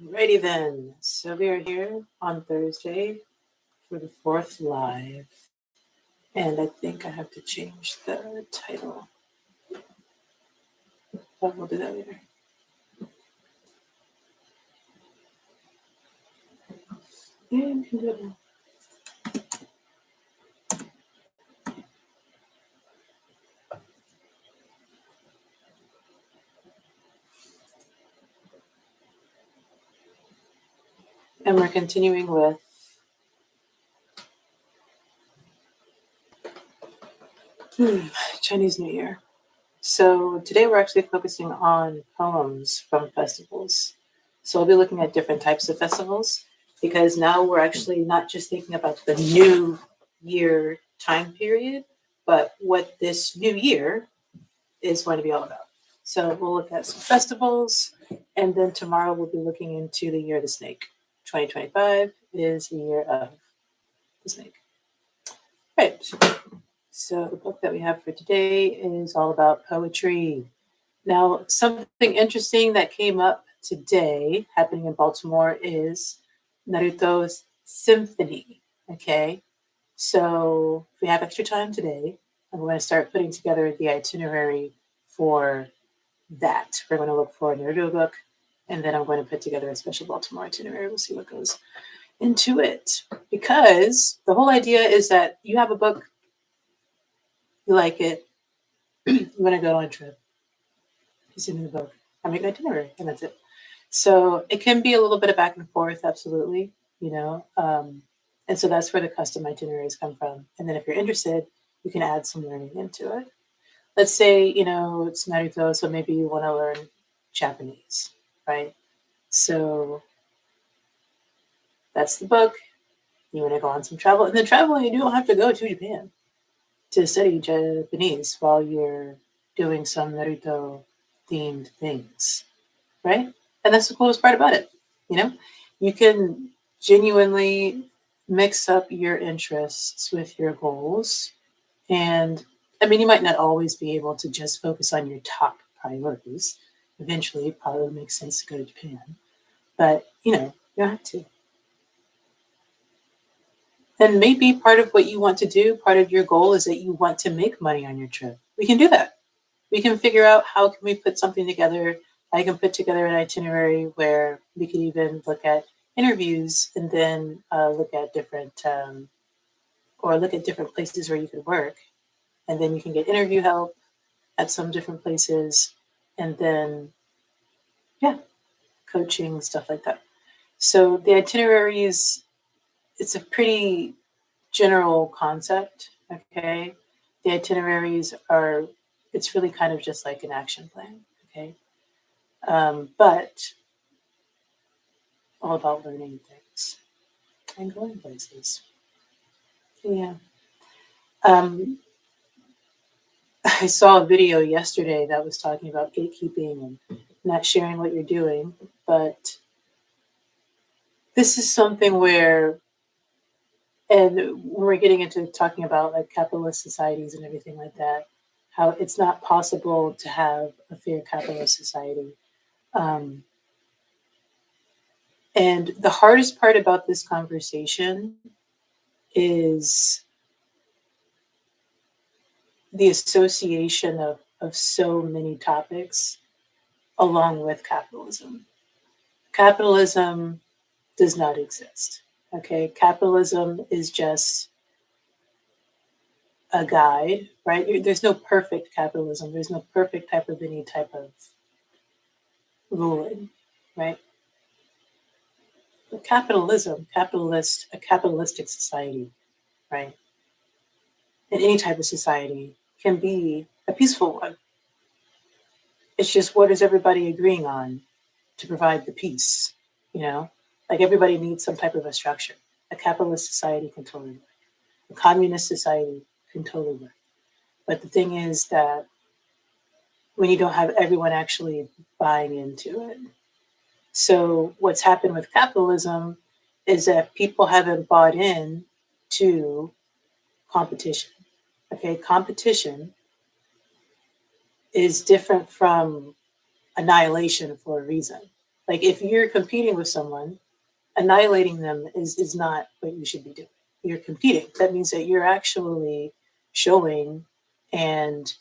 Alrighty then. So we are here on Thursday for the 4th live. And I think I have to change the title. But we'll do that later. And we're continuing with Chinese New Year. So today we're actually focusing on poems from festivals. So we'll be looking at different types of festivals because now we're actually not just thinking about the new year time period, but what this new year is going to be all about. So we'll look at some festivals, and then tomorrow we'll be looking into the year of the snake. 2025 is the year of the snake. Right. So the book that we have for today is all about poetry. Now, something interesting that came up today happening in Baltimore is Naruto's Symphony. Okay. So if we have extra time today, I'm going to start putting together the itinerary for that. We're going to look for a Naruto book, and then I'm going to put together a special Baltimore itinerary. We'll see what goes into it. Because the whole idea is that you have a book, you like it, you want to go on a trip, you see the book, I make an itinerary, and that's it. So it can be a little bit of back and forth, absolutely, and so that's where the custom itineraries come from. And then if you're interested, you can add some learning into it. Let's say, it's Naruto, so maybe you want to learn Japanese, right? So that's the book. You want to go on some travel. And then traveling, you don't have to go to Japan to study Japanese while you're doing some Naruto themed things, right? And that's the coolest part about it. You can genuinely mix up your interests with your goals. And I mean, you might not always be able to just focus on your top priorities. Eventually, it probably makes sense to go to Japan. But, you don't have to. And maybe part of what you want to do, part of your goal is that you want to make money on your trip. We can do that. We can figure out how can we put something together. I can put together an itinerary where we could even look at interviews and then look at different places where you could work. And then you can get interview help at some different places. And then, coaching, stuff like that. So the itineraries, it's a pretty general concept, okay? The itineraries it's really kind of just like an action plan, okay? But all about learning things and going places. Yeah. I saw a video yesterday that was talking about gatekeeping and not sharing what you're doing, but this is something where, and when we're getting into talking about like capitalist societies and everything like that, how it's not possible to have a fair capitalist society. And the hardest part about this conversation is the association of so many topics along with capitalism. Capitalism does not exist. Okay, capitalism is just a guide, right? There's no perfect capitalism. There's no perfect type of any type of ruling, right? But capitalism, a capitalistic society, right? In any type of society can be a peaceful one. It's just what is everybody agreeing on to provide the peace, Like everybody needs some type of a structure. A capitalist society can totally work. A communist society can totally work. But the thing is that when you don't have everyone actually buying into it. So what's happened with capitalism is that people haven't bought in to competition. Okay, competition is different from annihilation for a reason. Like if you're competing with someone, annihilating them is not what you should be doing. You're competing. That means that you're actually showing and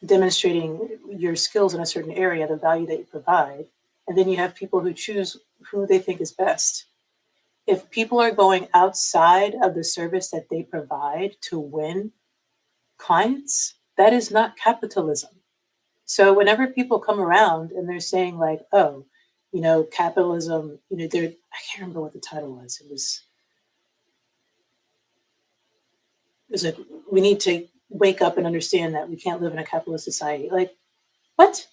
demonstrating your skills in a certain area, the value that you provide. And then you have people who choose who they think is best. If people are going outside of the service that they provide to win clients, that is not capitalism. So whenever people come around and they're saying like, oh, capitalism, they're, I can't remember what the title was. It was like, we need to wake up and understand that we can't live in a capitalist society. Like, what?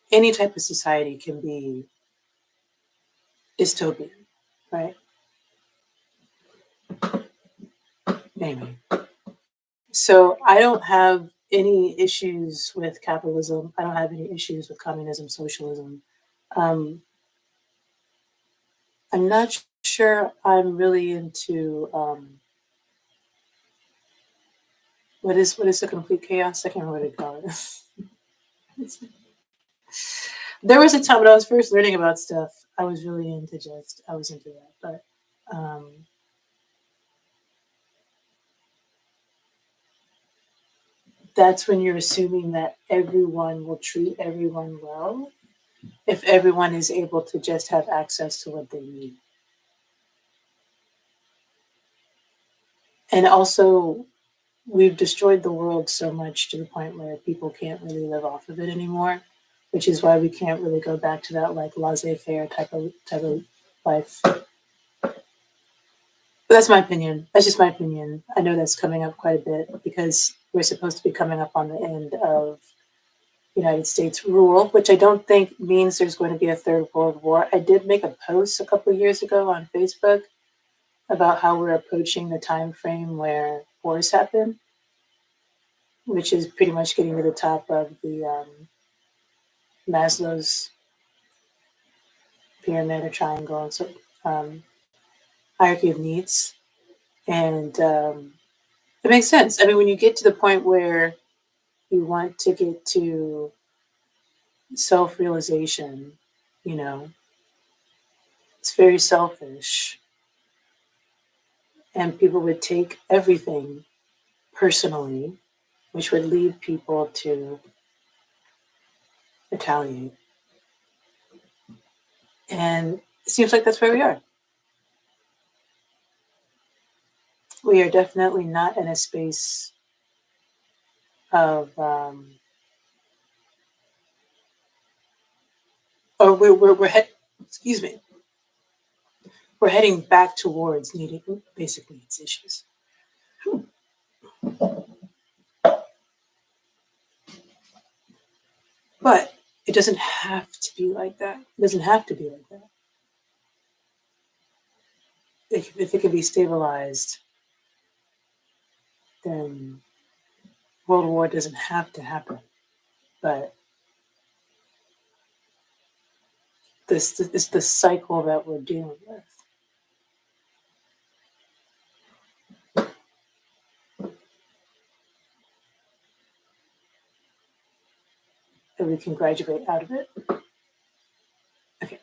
Any type of society can be dystopian, right? Anyway, so I don't have any issues with capitalism. I don't have any issues with communism, socialism. Um, I'm not sure I'm really into what is the complete chaos? I can't remember what to call it. There was a time when I was first learning about stuff, I was really into I was into that, but that's when you're assuming that everyone will treat everyone well if everyone is able to just have access to what they need. And also, we've destroyed the world so much to the point where people can't really live off of it anymore, which is why we can't really go back to that like laissez-faire type of life. But that's my opinion. That's just my opinion. I know that's coming up quite a bit because we're supposed to be coming up on the end of United States rule, which I don't think means there's going to be a third world war. I did make a post a couple of years ago on Facebook about how we're approaching the time frame where wars happen, which is pretty much getting to the top of the Maslow's pyramid or triangle, and so hierarchy of needs. And it makes sense. I mean, when you get to the point where you want to get to self-realization, it's very selfish. And people would take everything personally, which would lead people to retaliate. And it seems like that's where we are. We are definitely not in a space of, or excuse me, we're heading back towards needing basic needs issues. But it doesn't have to be like that. It doesn't have to be like that. If it can be stabilized, then World War doesn't have to happen. But this is the cycle that we're dealing with. And we can graduate out of it. Okay.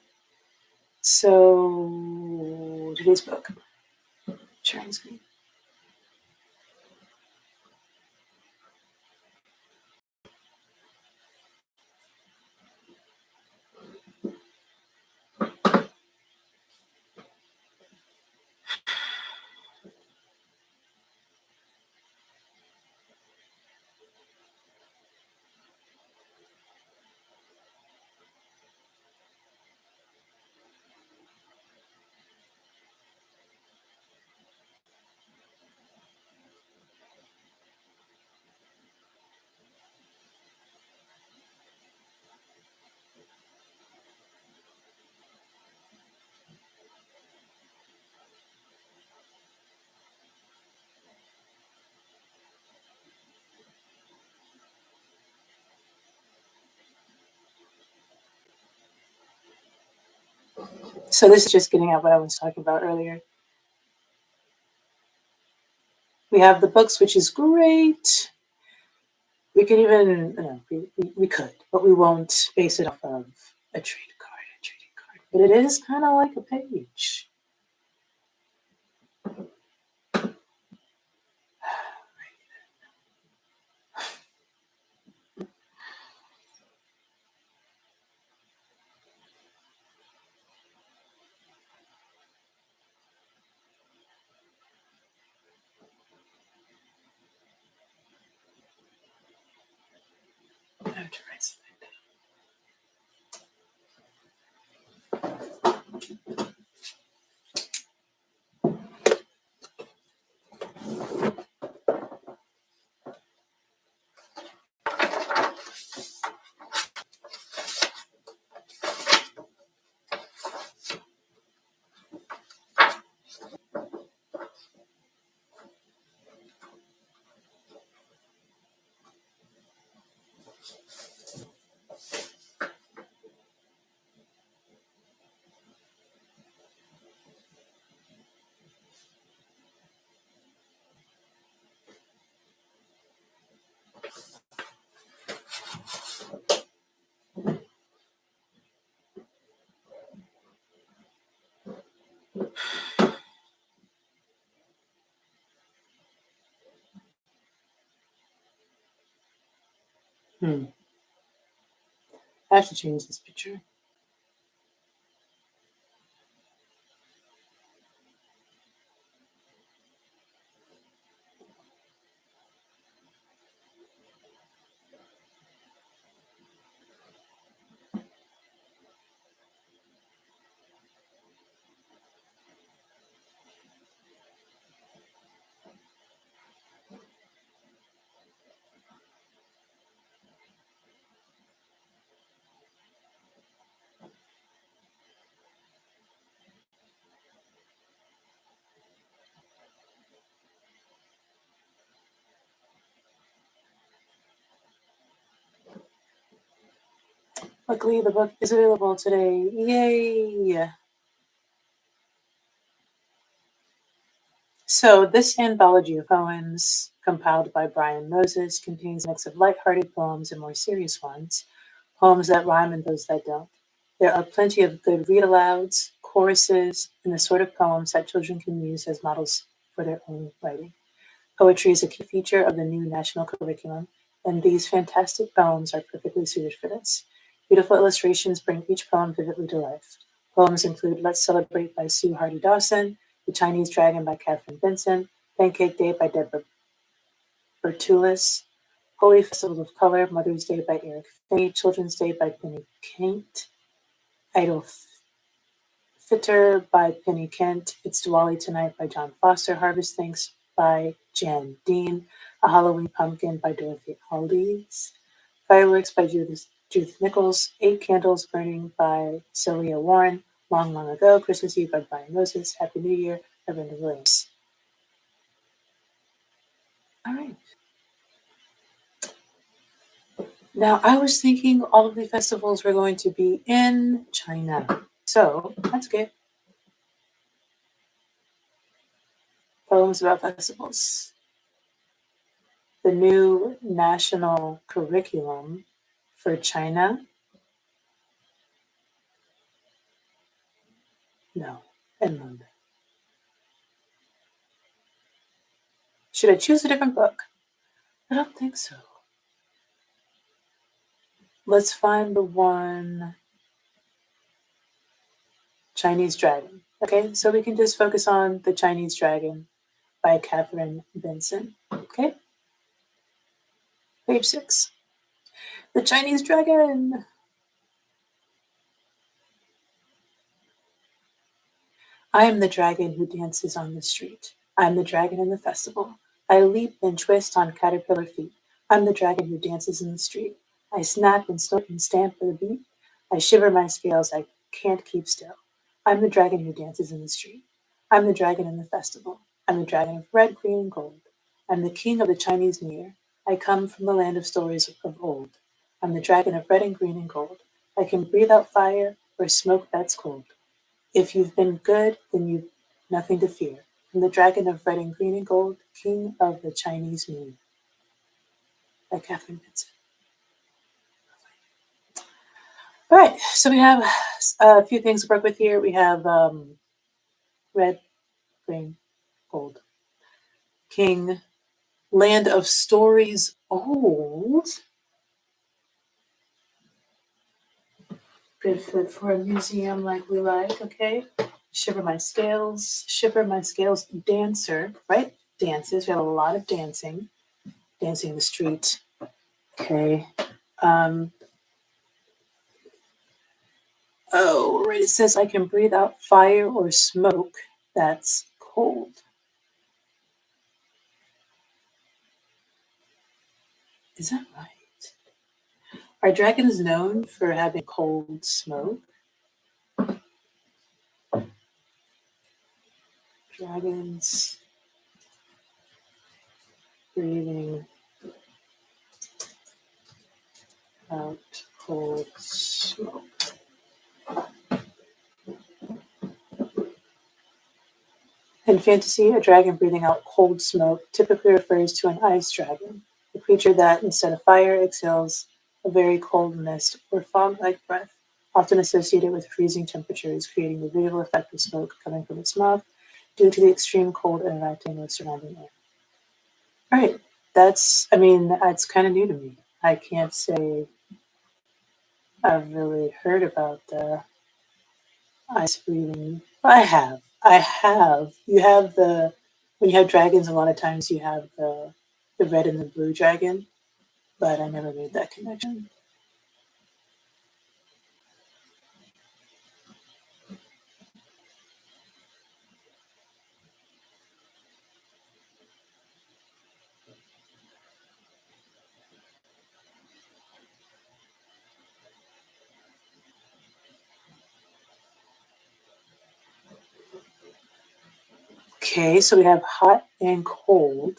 So today's book, sharing screen. So this is just getting at what I was talking about earlier. We have the books, which is great. We can even, we could, but we won't base it off of a trading card. But it is kind of like a page. I have to write something down. I have to change this picture. Luckily, the book is available today. Yay! So, this anthology of poems, compiled by Brian Moses, contains a mix of lighthearted poems and more serious ones, poems that rhyme and those that don't. There are plenty of good read alouds, choruses, and the sort of poems that children can use as models for their own writing. Poetry is a key feature of the new national curriculum, and these fantastic poems are perfectly suited for this. Beautiful illustrations bring each poem vividly to life. Poems include Let's Celebrate by Sue Hardy Dawson, The Chinese Dragon by Catherine Benson, Pancake Day by Deborah Bertulis, Holy Festival of Color, Mother's Day by Eric Finney, Children's Day by Penny Kent, Idle Fitter by Penny Kent, It's Diwali Tonight by John Foster, Harvest Thanks by Jan Dean, A Halloween Pumpkin by Dorothy Aldies, Fireworks by Judith Nichols, Eight Candles Burning by Celia Warren, Long, Long Ago, Christmas Eve by Brian Moses, Happy New Year by Brenda Williams. All right. Now, I was thinking all of the festivals were going to be in China. So, that's good. Poems about festivals. The new national curriculum for China? No, in London. Should I choose a different book? I don't think so. Let's find the one Chinese Dragon. Okay, so we can just focus on The Chinese Dragon by Catherine Benson. Okay, page 6. The Chinese Dragon. I am the dragon who dances on the street. I am the dragon in the festival. I leap and twist on caterpillar feet. I'm the dragon who dances in the street. I snap and snort and stamp for the beat. I shiver my scales, I can't keep still. I'm the dragon who dances in the street. I'm the dragon in the festival. I'm the dragon of red, green, and gold. I'm the king of the Chinese New Year. I come from the land of stories of old. I'm the dragon of red and green and gold. I can breathe out fire or smoke that's cold. If you've been good, then you've nothing to fear. from the Dragon of Red and Green and Gold, King of the Chinese Moon by Catherine Vincent. All right, so we have a few things to work with here. We have red, green, gold, king, land of stories old. Good fit for a museum like we like, okay? Shiver my scales, dancer, right? Dances, we have a lot of dancing in the street, okay? Oh, right, it says I can breathe out fire or smoke that's cold. Is that right? Are dragons known for having cold smoke? Dragons breathing out cold smoke. In fantasy, a dragon breathing out cold smoke typically refers to an ice dragon, a creature that, instead of fire, exhales a very cold mist or fog-like breath, often associated with freezing temperatures, creating the visual effect of smoke coming from its mouth due to the extreme cold interacting with surrounding air. All right, that's kind of new to me. I can't say I've really heard about the ice breathing. I have. You have when you have dragons, a lot of times you have the red and the blue dragon, but I never made that connection. Okay, so we have hot and cold.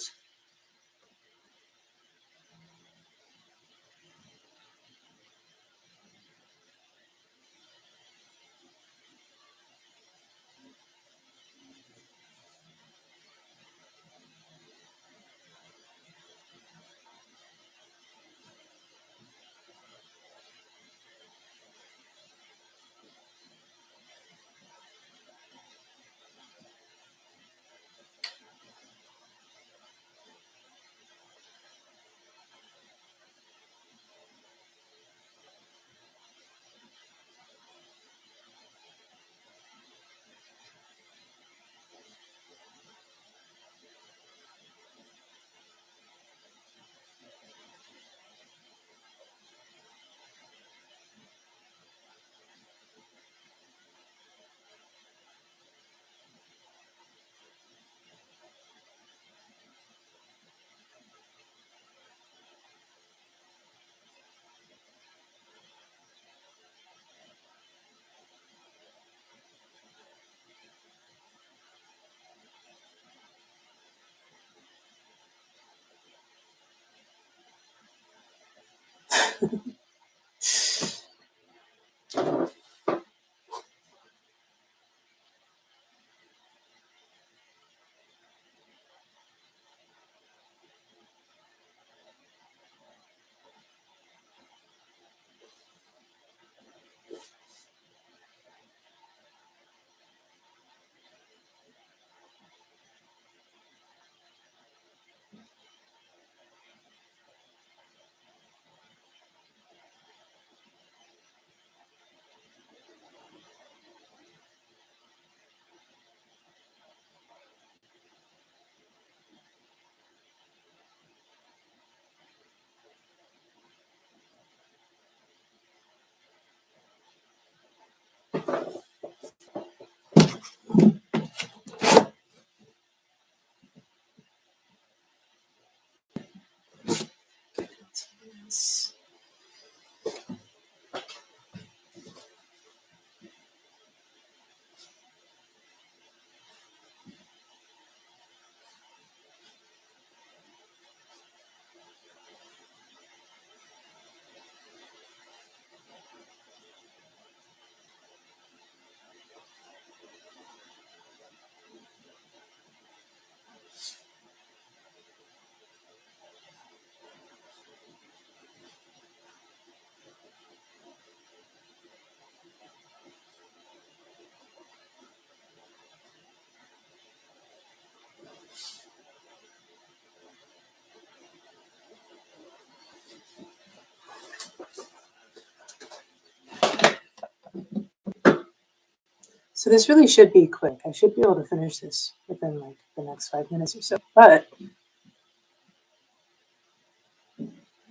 So this really should be quick. I should be able to finish this within like the next 5 minutes or so. But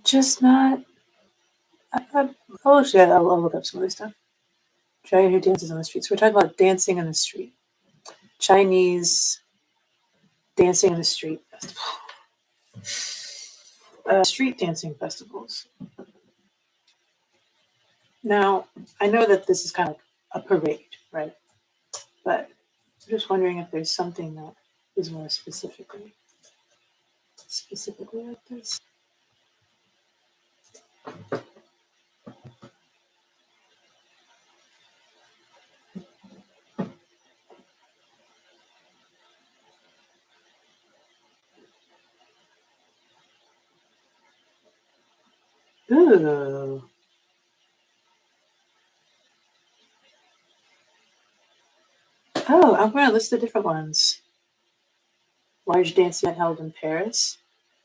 just not. I'll look up some other stuff. Try new dances on the streets. We're talking about dancing in the street. Chinese dancing in the street festival. Street dancing festivals. Now, I know that this is kind of a parade, right? But I'm just wondering if there's something that is more specifically like this. Ooh. Oh, I'm going to list the different ones. Large dance event held in Paris.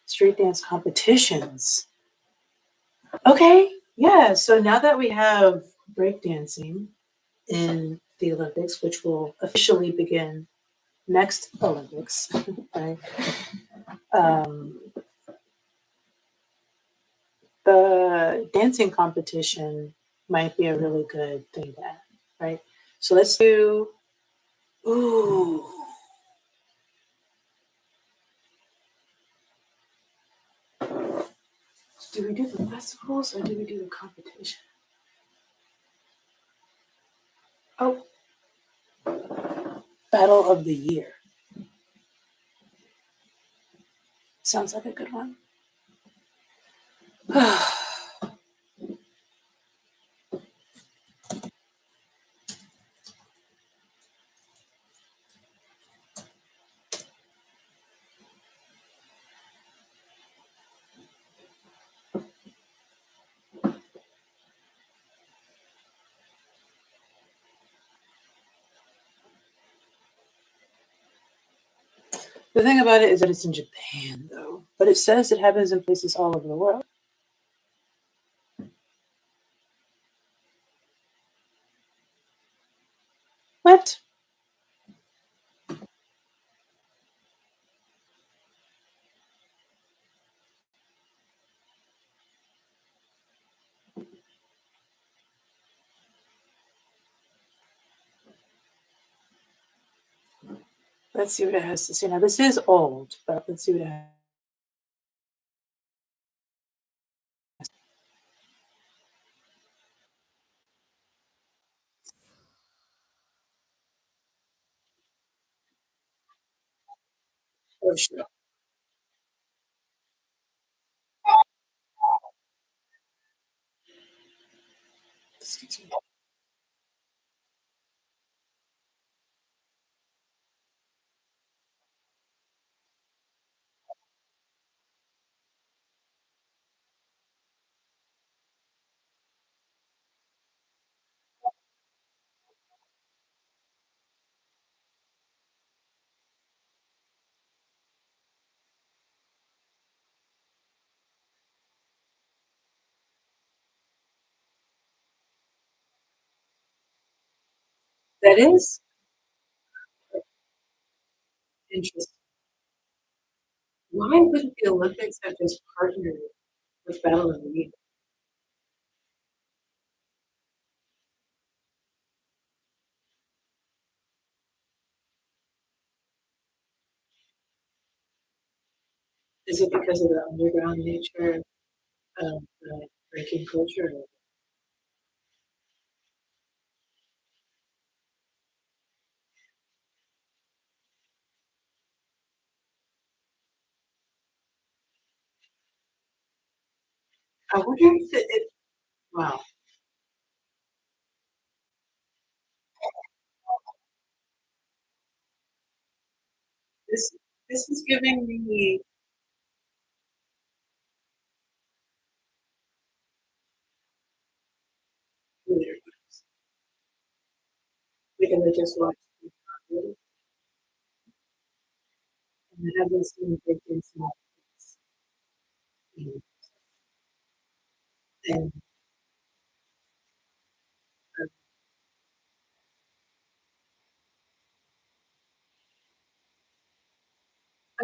Street dance competitions. Okay, yeah. So now that we have breakdancing in the Olympics, which will officially begin next Olympics, right? Um, the dancing competition might be a really good thing to add, right? So let's do. Ooh. Do we do the festivals or do we do the competition? Oh, Battle of the Year. Sounds like a good one. The thing about it is that it's in Japan, though. But it says it happens in places all over the world. What? Let's see what it has to say. Now, this is old, but let's see what it has. Oh, sure. Excuse me. That is interesting. Why wouldn't the Olympics have just partnered with Battle of the Year? Is it because of the underground nature of the drinking culture? I wonder if wow, this this is giving me weird vibes. Because I just watched the documentary and I haven't seen breakdancing Olympics. And uh,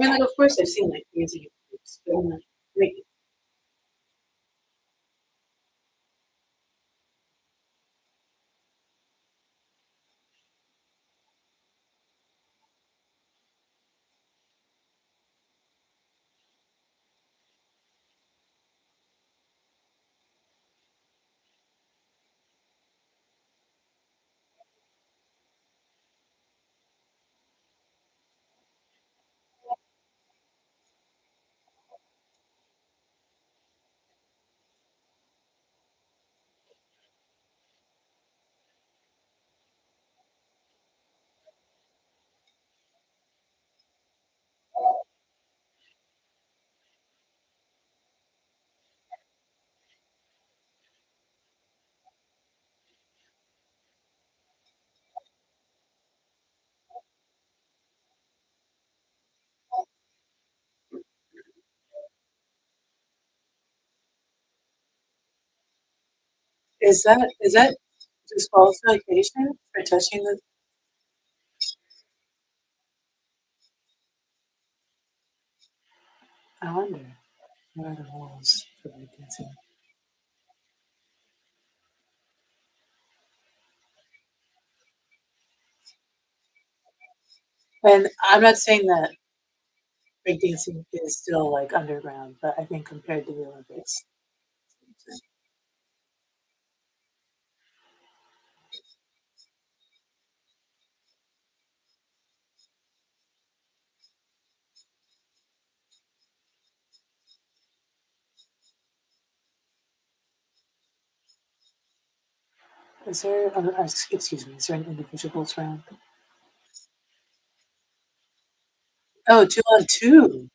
I mean, like, of course, I've seen like crazy groups, but I'm like, wait, is that disqualification for touching the? I wonder what are the rules for breakdancing. And I'm not saying that breakdancing is still like underground, but I think compared to the Olympics, is there? Excuse me. Is there an individuals round? Oh, 2 on 2.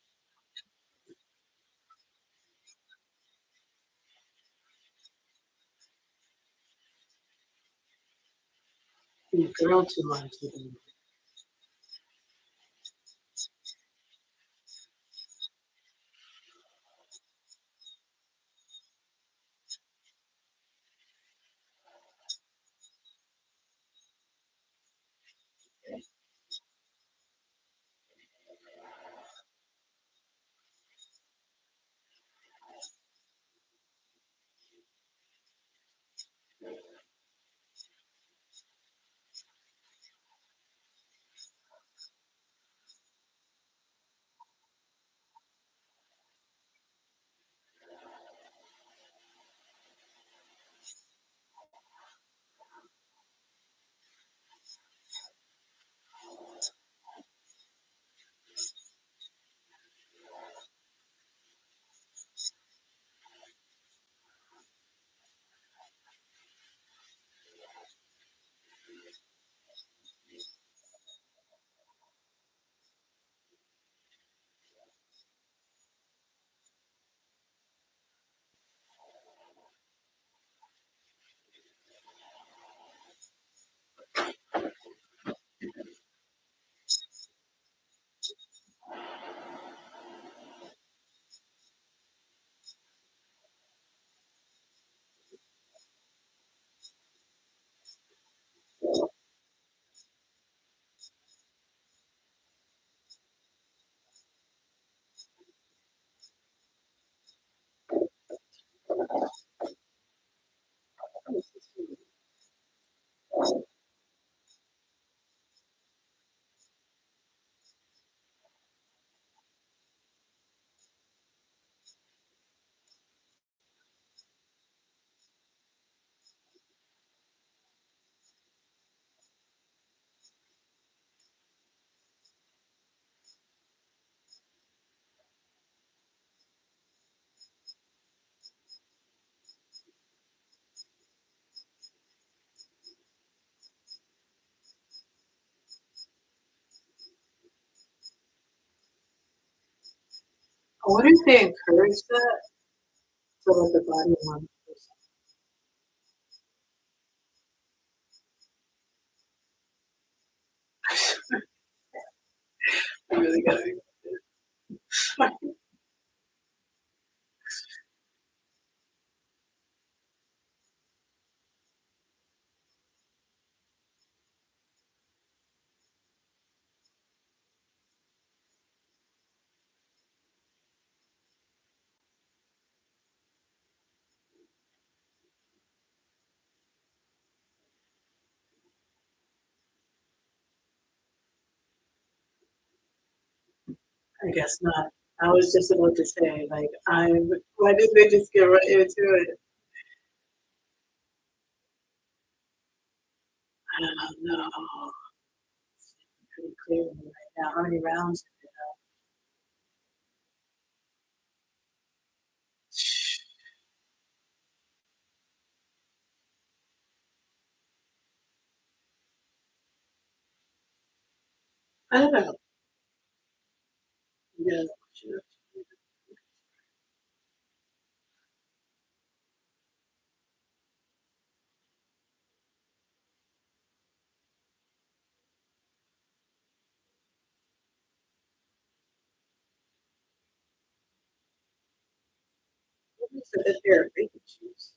The girl 2 on 2. I wonder if they encourage that for like the body of one person. I really gotta. I guess not. I was just about to say, like, why didn't they just get right into it? I don't know. Pretty clear to me right now. How many rounds? I don't know. Yeah. Sure. So that there are big issues.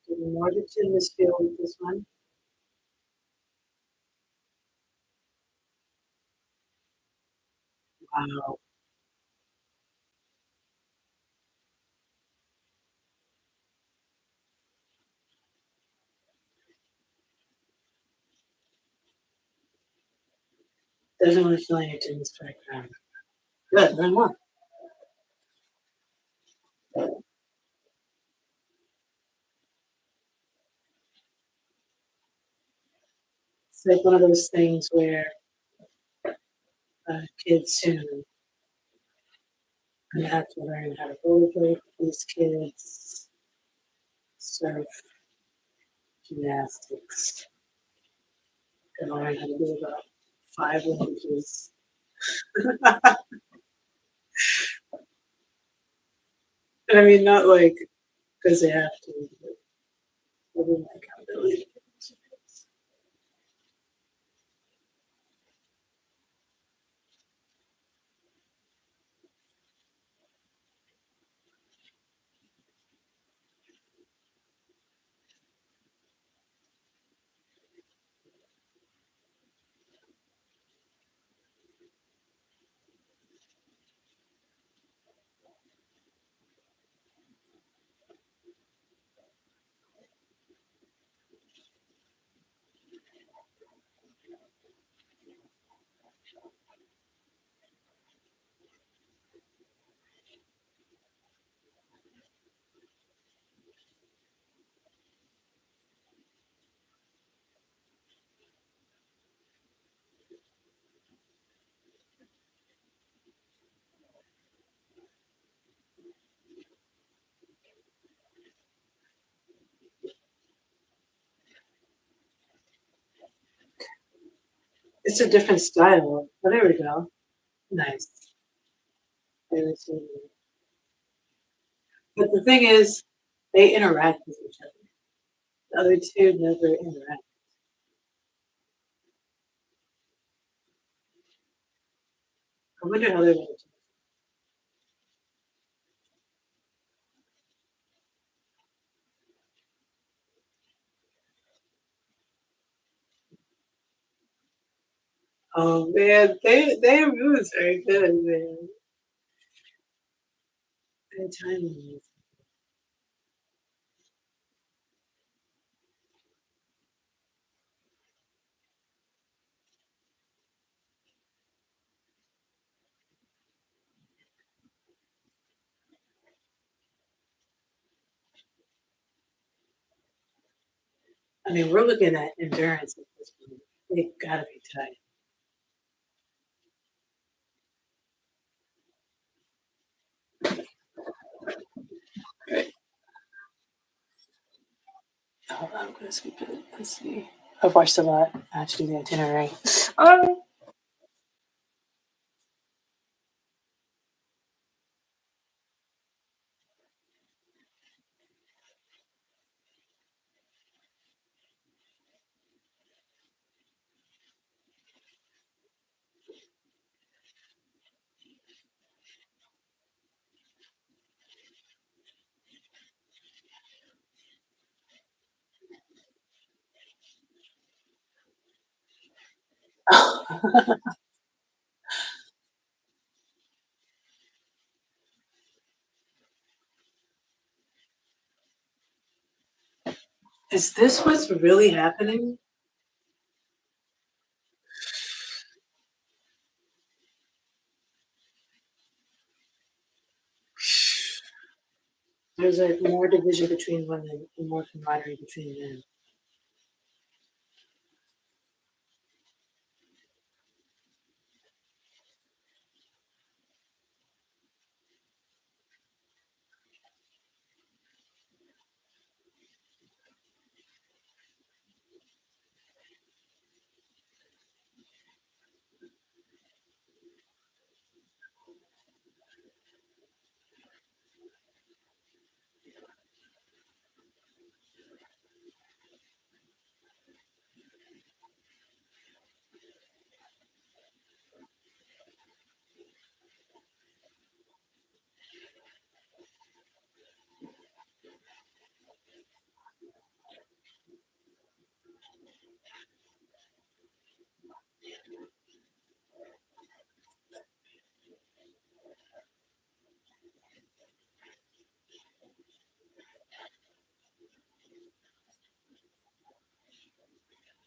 Did Morganton was feel with this one? Wow. Doesn't want to feel like in this background. Good, learn more. It's like one of those things where kids soon gonna have to learn how to rollerblade with these kids, surf, gymnastics, gonna learn how to do about 5 languages. I mean, not like because they have to, but building my accountability. It's a different style. Oh, there we go. Nice. Very soothing. But the thing is, they interact with each other. The other two never interact. I wonder how they're going to. Oh man, their moves are good, man. And timing. I mean, we're looking at endurance at this point. They gotta be tight. Right. Hold on, I'm gonna skip it. Let's see. I've watched a lot. Actually, the itinerary. Oh, Is this what's really happening? There's like more division between women and more camaraderie between men.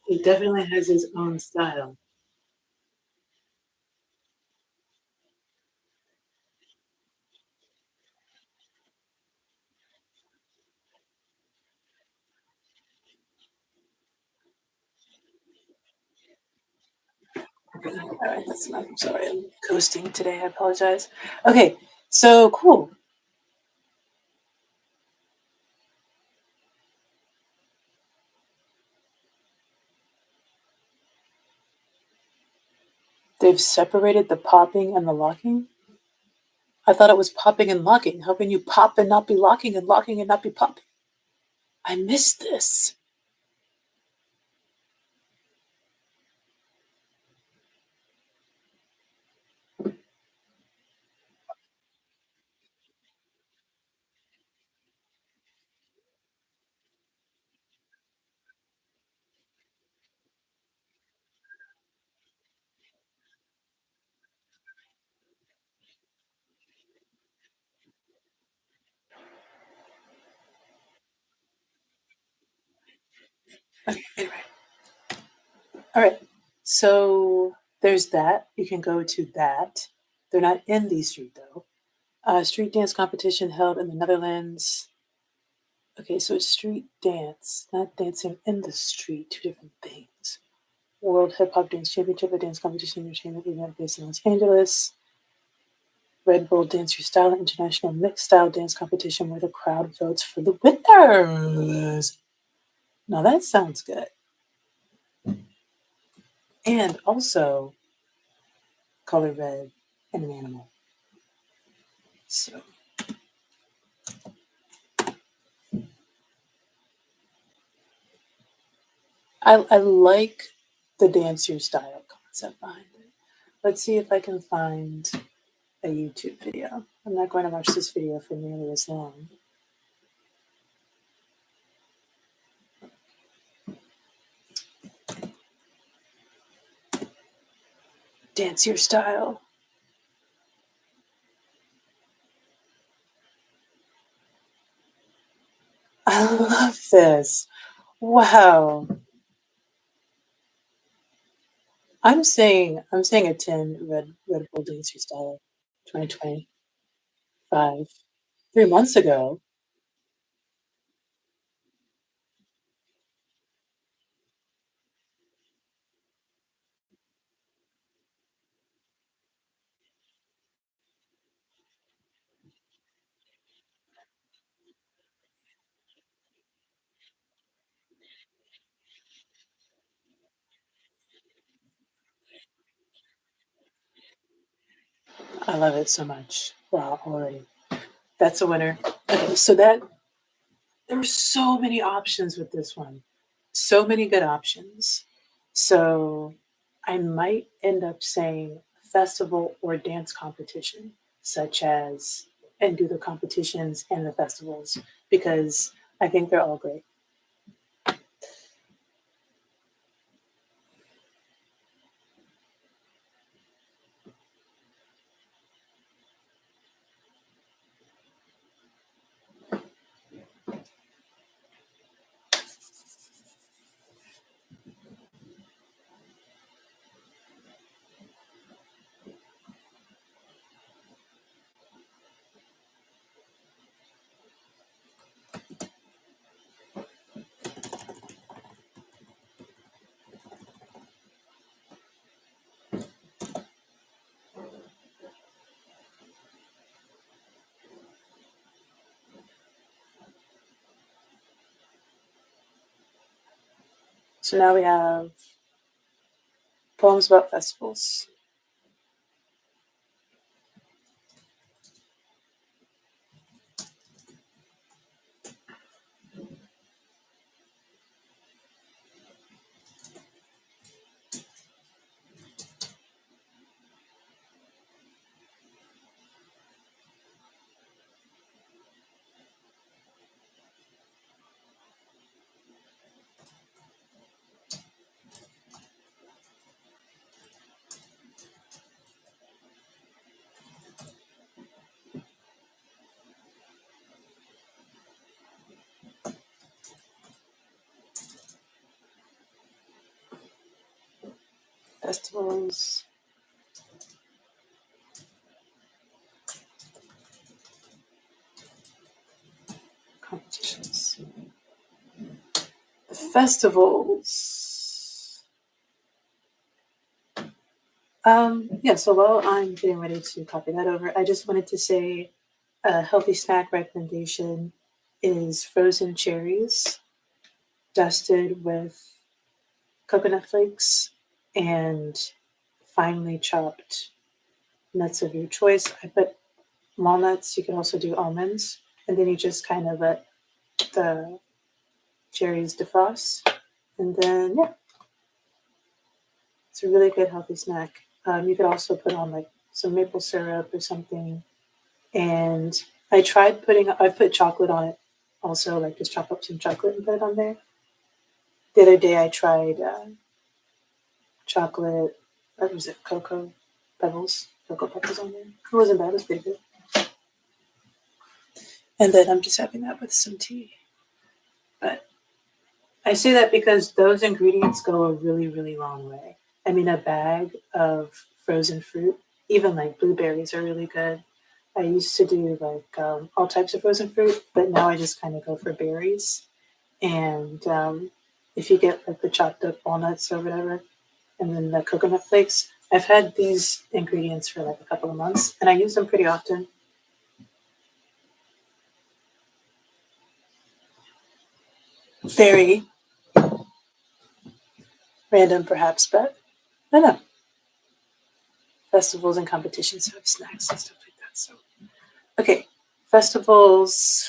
He definitely has his own style. All right, that's enough. I'm sorry, I'm coasting today. I apologize. Okay, so cool. They've separated the popping and the locking. I thought it was popping and locking. How can you pop and not be locking and locking and not be popping? I missed this. Okay, anyway. All right. So there's that. You can go to that. They're not in the street though. Street dance competition held in the Netherlands. Okay, so it's street dance, not dancing in the street, two different things. World Hip Hop Dance Championship, a dance competition entertainment event based in Los Angeles. Red Bull Dance Your Style International Mixed Style Dance Competition where the crowd votes for the winners. Now that sounds good. And also color red and an animal. So I like the dance your style concept behind it. Let's see if I can find a YouTube video. I'm not going to watch this video for nearly as long. Dance your style. I love this. Wow. I'm saying a 10 Red Bull Dance Your Style 2025. 3 months ago. I love it so much. Wow, already. That's a winner. Okay, so that there were so many options with this one. So many good options. So I might end up saying festival or dance competition, such as, and do the competitions and the festivals, because I think they're all great. So now we have poems about festivals. Festivals. Competitions. The festivals. Yeah, so while I'm getting ready to copy that over, I just wanted to say a healthy snack recommendation is frozen cherries dusted with coconut flakes and finely chopped nuts of your choice. I put walnuts, you can also do almonds, and then you just kind of let the cherries defrost. And then, yeah, it's a really good healthy snack. You could also put on like some maple syrup or something. And I've put chocolate on it also, like just chop up some chocolate and put it on there. The other day I tried chocolate, what was it, cocoa pebbles on there. It wasn't bad, it was pretty good. And then I'm just having that with some tea. But I say that because those ingredients go a really, really long way. I mean, a bag of frozen fruit, even like blueberries, are really good. I used to do like all types of frozen fruit, but now I just kind of go for berries. And if you get like the chopped up walnuts or whatever, and then the coconut flakes, I've had these ingredients for like a couple of months, and I use them pretty often. Very random, perhaps, but I don't know. Festivals and competitions have snacks and stuff like that. So, okay, festivals.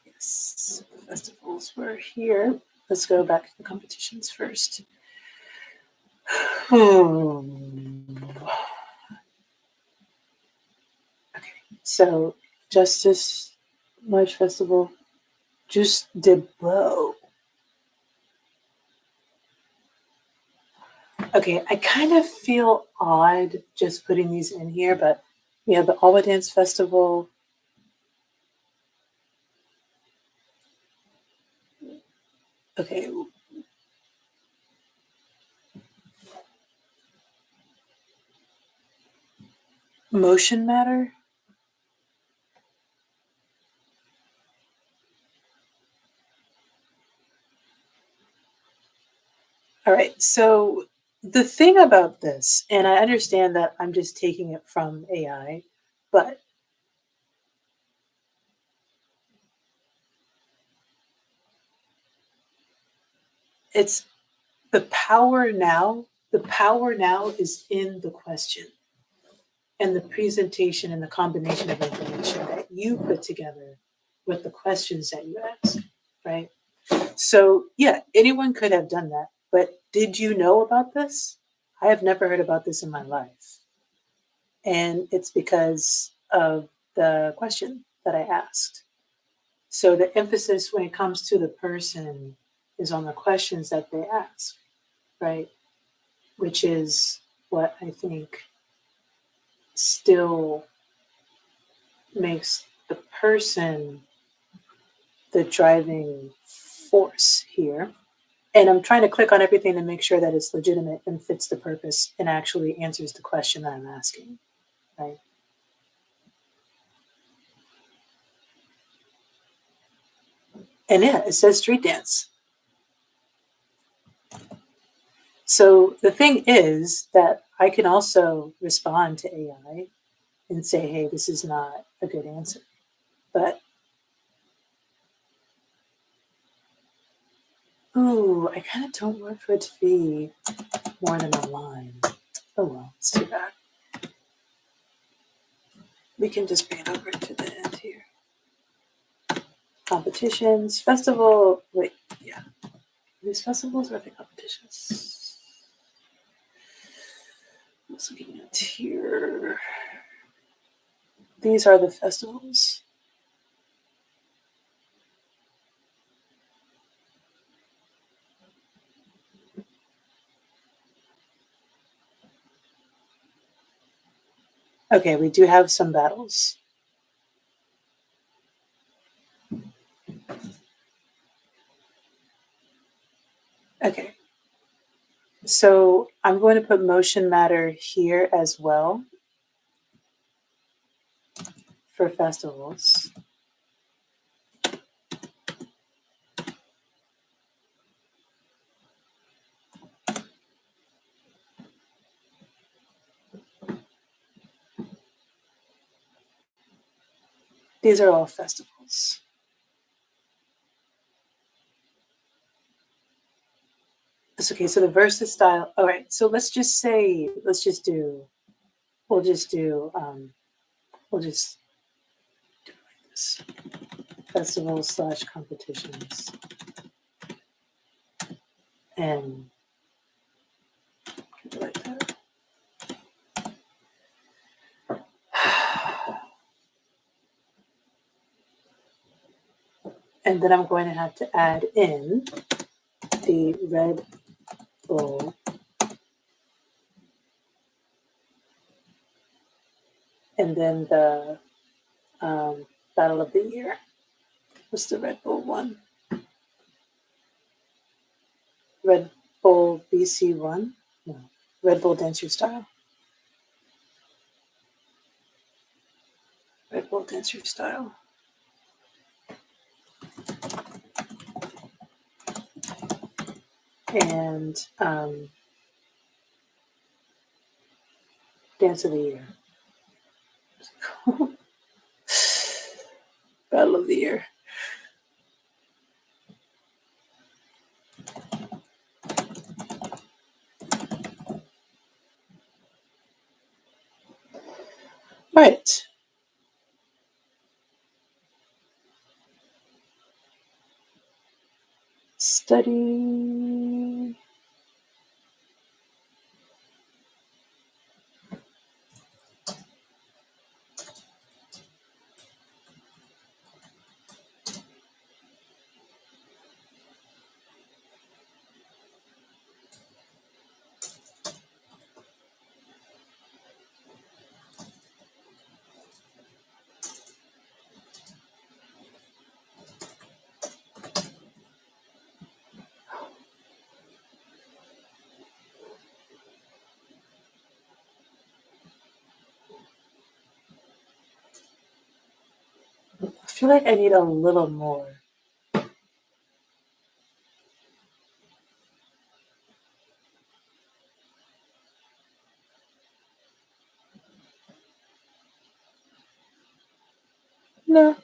Yes, the festivals were here. Let's go back to the competitions first. Okay, so Justice March Festival, Juste de Beau. Okay, I kind of feel odd just putting these in here, but we have the Alwa Dance Festival. Okay. Motion Matter. All right, so the thing about this, and I understand that I'm just taking it from AI, but it's the power now is in the question and the presentation and the combination of information that you put together with the questions that you ask, right? So, yeah, anyone could have done that, but did you know about this? I have never heard about this in my life. And it's because of the question that I asked. So the emphasis when it comes to the person is on the questions that they ask, right? Which is what I think still makes the person the driving force here. And I'm trying to click on everything to make sure that it's legitimate and fits the purpose and actually answers the question that I'm asking, right? And yeah, it says street dance. So the thing is that I can also respond to AI and say, hey, this is not a good answer. But, ooh, I kind of don't want for it to be more than a line. Oh well, it's too bad. We can just bring it over to the end here. Competitions, festival, wait, yeah. These festivals or the competitions? I was looking at here. These are the festivals. Okay, we do have some battles. Okay. So I'm going to put motion matter here as well for festivals. These are all festivals. It's okay, so the versus style. All right, so we'll just do like this. Festivals / competitions. And like that. And then I'm going to have to add in the Red Bull and then the Battle of the Year. What's the Red Bull one? Red Bull BC1? No. Red Bull Dancer Style. Red Bull Dancer Style. And Dance of the Year. Battle of the Year. Right. Study. I feel like I need a little more. No.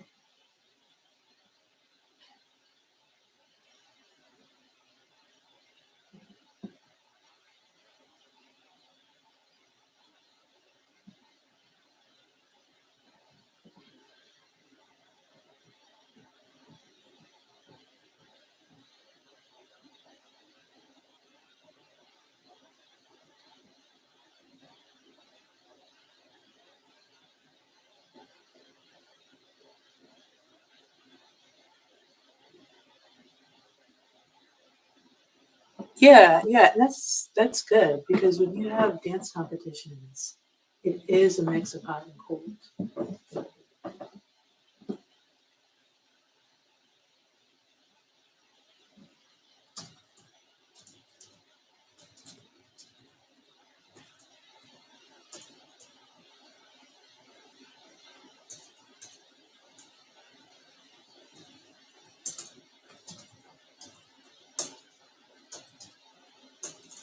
Yeah, that's good because when you have dance competitions, it is a mix of hot and cold.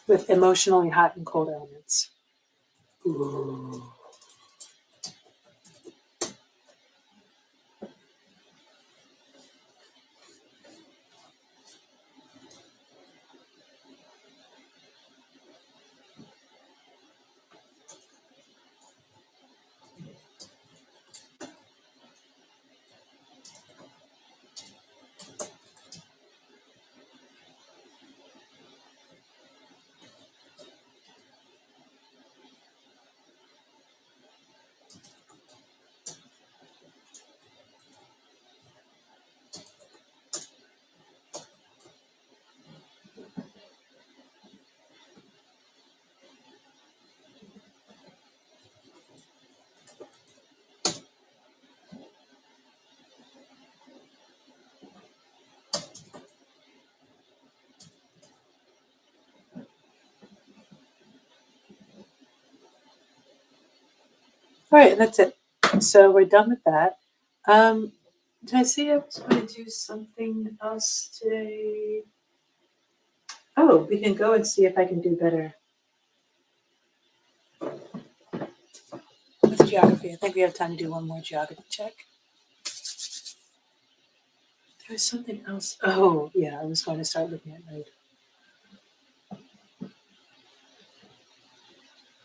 With emotionally hot and cold elements. Ooh. All right, and that's it. So we're done with that. Did I say I was going to do something else today? Oh, we can go and see if I can do better with geography. I think we have time to do one more geography check. There was something else. Oh, yeah, I was going to start looking at my.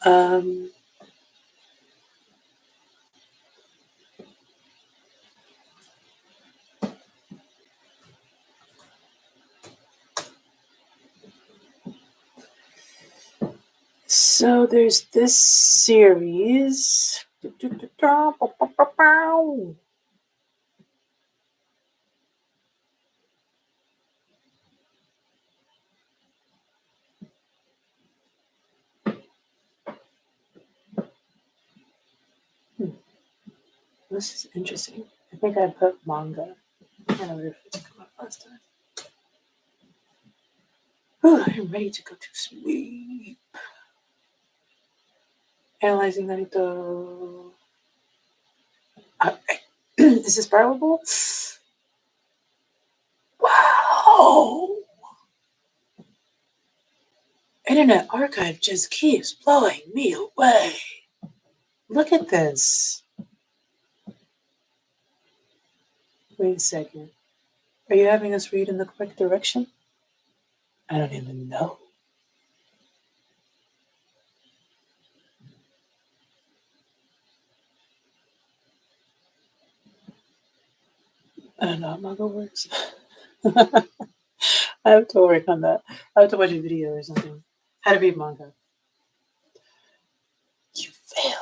Um, so there's this series. This is interesting. I think I put manga. I don't know if it come up last time. Oh, I'm ready to go to sleep. Analyzing Narito. Is this borrowable? Wow! Internet Archive just keeps blowing me away. Look at this. Wait a second. Are you having us read in the correct direction? I don't even know. I don't know how manga works. I have to work on that. I have to watch a video or something. How to read manga. You failed.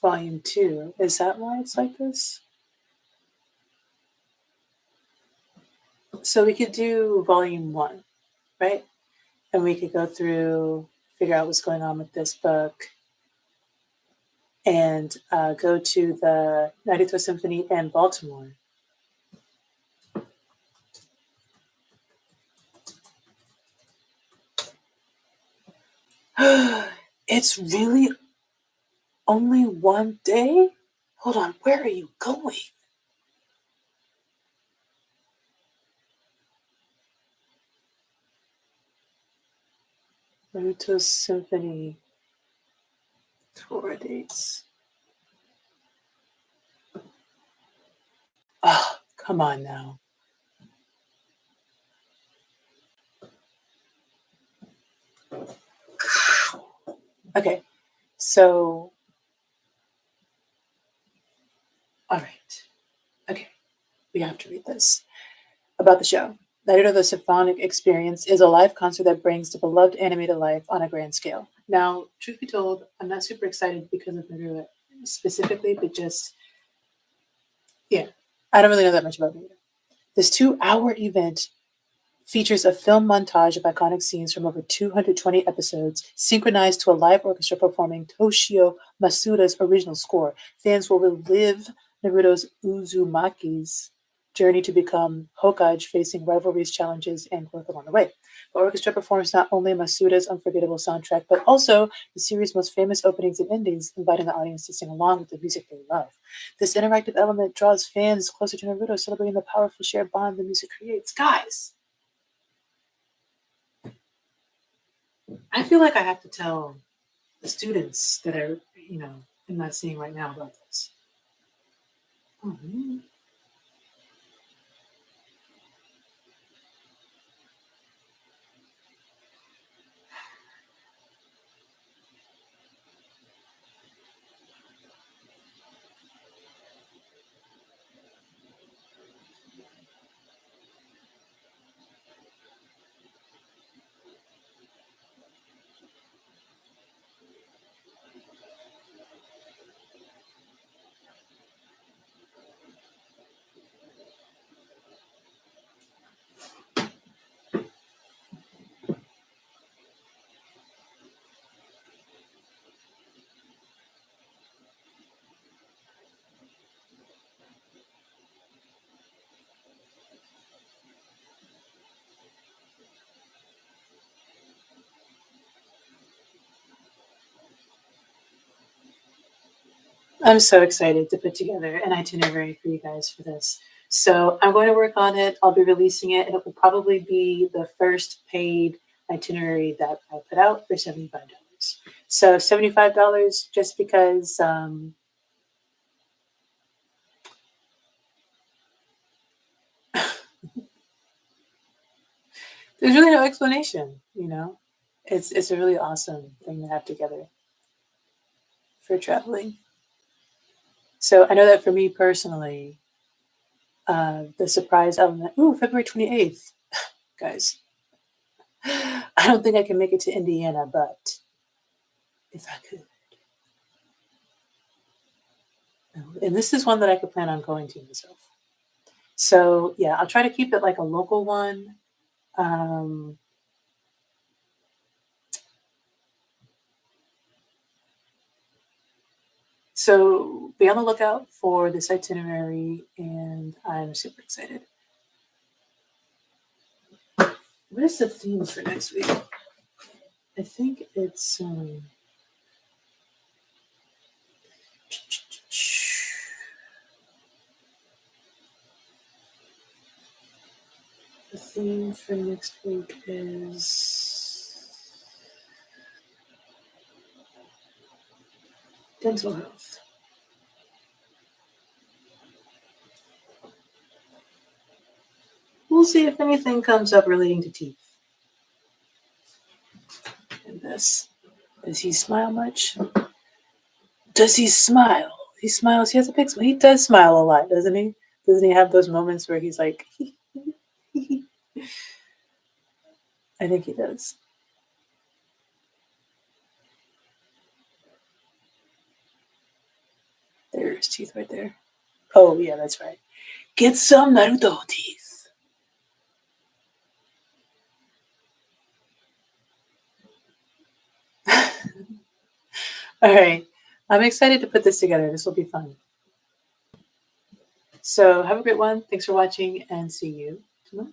Volume 2. Is that why it's like this? So we could do volume 1, right? And we could go through, figure out what's going on with this book, and go to the Narita Symphony in Baltimore. It's really only one day? Hold on, where are you going? Naruto Symphony tour dates. Oh, come on now. Okay, so, all right. Okay, we have to read this. About the show. Naruto the Symphonic Experience is a live concert that brings the beloved anime to life on a grand scale. Now, truth be told, I'm not super excited because of Naruto specifically, but just, yeah, I don't really know that much about Naruto. This 2-hour event features a film montage of iconic scenes from over 220 episodes, synchronized to a live orchestra performing Toshio Masuda's original score. Fans will relive Naruto's Uzumaki's journey to become Hokage, facing rivalries, challenges, and growth along the way. The orchestra performs not only Masuda's unforgettable soundtrack, but also the series' most famous openings and endings, inviting the audience to sing along with the music they love. This interactive element draws fans closer to Naruto, celebrating the powerful shared bond the music creates. Guys, I feel like I have to tell the students that I'm not seeing right now about this. Mhm. I'm so excited to put together an itinerary for you guys for this. So I'm going to work on it. I'll be releasing it, and it will probably be the first paid itinerary that I put out for $75. So $75 just because there's really no explanation, you know. It's a really awesome thing to have together for traveling. So I know that for me personally, the surprise element. Ooh, February 28th, guys. I don't think I can make it to Indiana, but if I could. And this is one that I could plan on going to myself. So yeah, I'll try to keep it like a local one. Um, so be on the lookout for this itinerary, and I'm super excited. What is the theme for next week? I think it's the theme for next week is dental health. We'll see if anything comes up relating to teeth. And this. Does he smile much? Does he smile? He smiles. He has a big smile. He does smile a lot, doesn't he? Doesn't he have those moments where he's like, I think he does. There's teeth right there. Oh, yeah, that's right. Get some Naruto teeth. All right. I'm excited to put this together. This will be fun. So have a great one. Thanks for watching, and see you tomorrow.